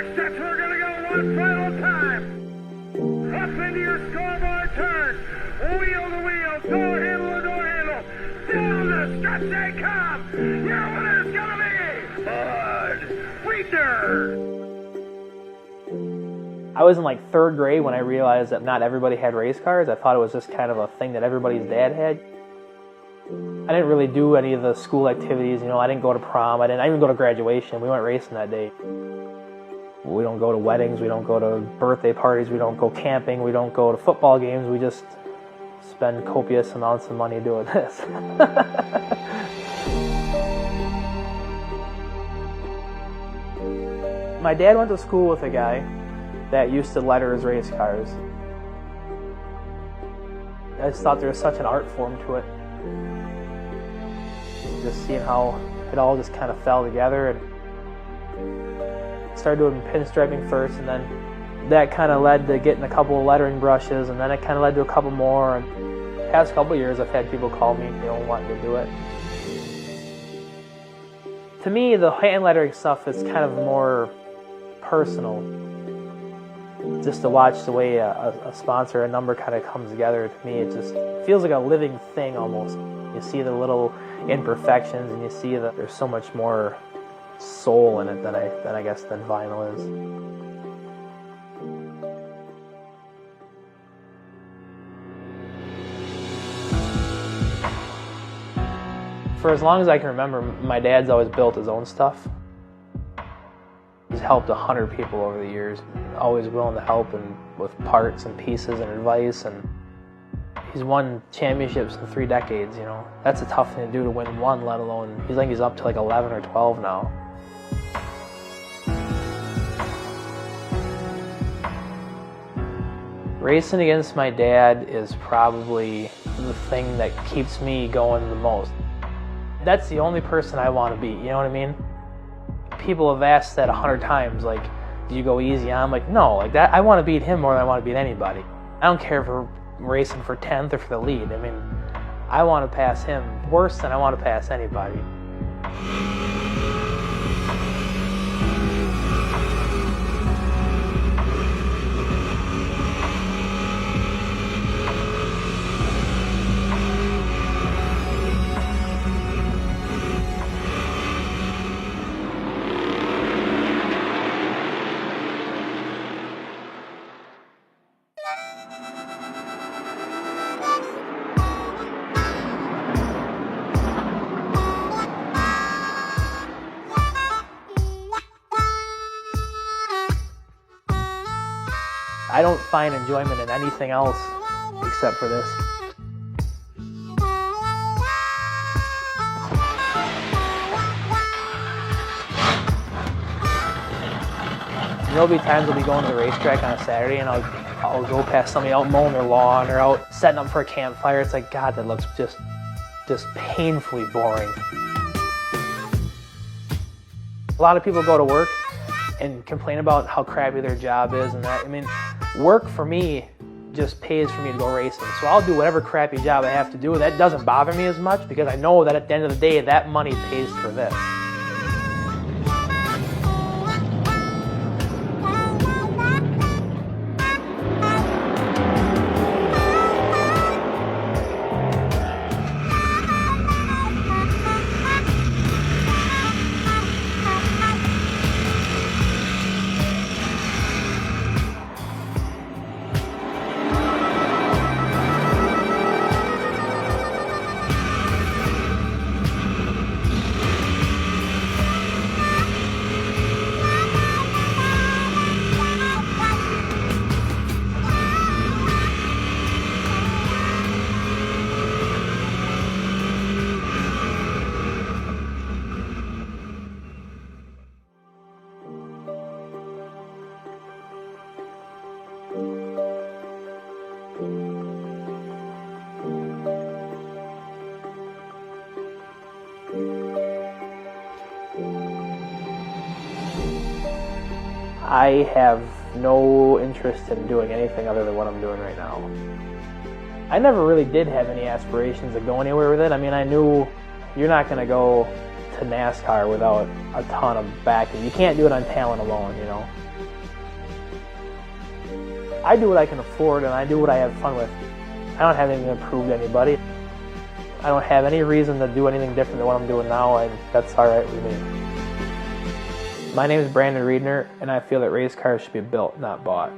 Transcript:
6 sets, we're gonna go one final time. Up into your scoreboard turn. Wheel to wheel, door handle to door handle. Down the stretch they come. Your winner's gonna be Bud Wheater. I was in like 3rd grade when I realized that not everybody had race cars. I thought it was just kind of a thing that everybody's dad had. I didn't really do any of the school activities, you know, I didn't go to prom, I didn't even go to graduation. We weren't racing that day. We don't go to weddings, we don't go to birthday parties, we don't go camping, we don't go to football games, we just spend copious amounts of money doing this. My dad went to school with a guy that used to letter his race cars. I just thought there was such an art form to it. Just seeing how it all just kind of fell together, and started doing pinstriping first, and then that kind of led to getting a couple of lettering brushes, and then it kind of led to a couple more. And the past couple of years I've had people call me, you know, wanting to do it. To me, the hand lettering stuff is kind of more personal. Just to watch the way a sponsor, a number kind of comes together, to me it just feels like a living thing almost. You see the little imperfections, and you see that there's so much more soul in it than I guess than vinyl is. For as long as I can remember, my dad's always built his own stuff. He's helped 100 people over the years, always willing to help and with parts and pieces and advice, and he's won championships in 3 decades, you know. That's a tough thing to do, to win one, let alone, I think he's up to like 11 or 12 now. Racing against my dad is probably the thing that keeps me going the most. That's the only person I want to beat, you know what I mean? People have asked that 100 times, like, do you go easy on? I'm like, no, like that. I want to beat him more than I want to beat anybody. I don't care if we're racing for 10th or for the lead. I mean, I want to pass him worse than I want to pass anybody. I don't find enjoyment in anything else except for this. There'll be times I'll be going to the racetrack on a Saturday, and I'll go past somebody out mowing their lawn or out setting up for a campfire. It's like, God, that looks just painfully boring. A lot of people go to work and complain about how crappy their job is and that. I mean, work for me just pays for me to go racing. So I'll do whatever crappy job I have to do. That doesn't bother me as much because I know that at the end of the day, that money pays for this. I have no interest in doing anything other than what I'm doing right now. I never really did have any aspirations to go anywhere with it. I mean, I knew you're not going to go to NASCAR without a ton of backing. You can't do it on talent alone, you know. I do what I can afford, and I do what I have fun with. I don't have anything to prove to anybody. I don't have any reason to do anything different than what I'm doing now, and that's all right with me. My name is Brandon Riedner, and I feel that race cars should be built, not bought.